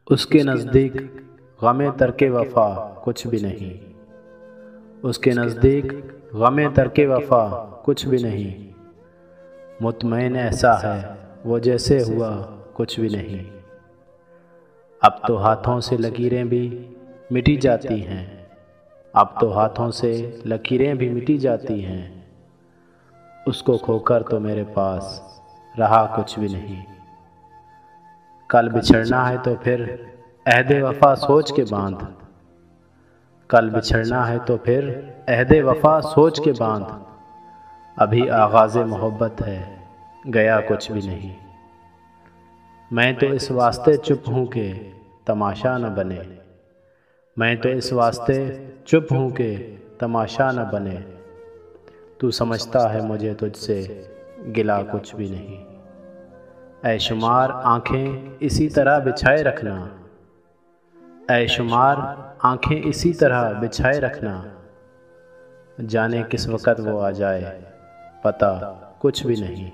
उसके नज़दीक गमे तरके वफ़ा कुछ भी नहीं। उसके नज़दीक गमे तरके वफ़ा कुछ भी नहीं। मुतमईन ऐसा है वो जैसे हुआ कुछ भी नहीं। अब तो हाथों से लकीरें भी मिटी जाती हैं। अब तो हाथों से लकीरें भी मिटी जाती हैं। उसको खोकर तो मेरे पास रहा कुछ भी नहीं। कल बिछड़ना है तो फिर अहदे वफ़ा सोच के बांध। कल बिछड़ना है तो फिर अहदे वफ़ा सोच के बांध। अभी आगाज़े मोहब्बत है गया कुछ भी नहीं। मैं तो इस वास्ते चुप हूँ कि तमाशा न बने। मैं तो इस वास्ते चुप हूँ कि तमाशा न बने। तू समझता है मुझे तुझसे गिला कुछ भी नहीं। ऐ शुमार आँखें इसी तरह बिछाए रखना। ऐ शुमार आँखें इसी तरह बिछाए रखना। जाने किस वक़्त वो आ जाए पता कुछ भी नहीं।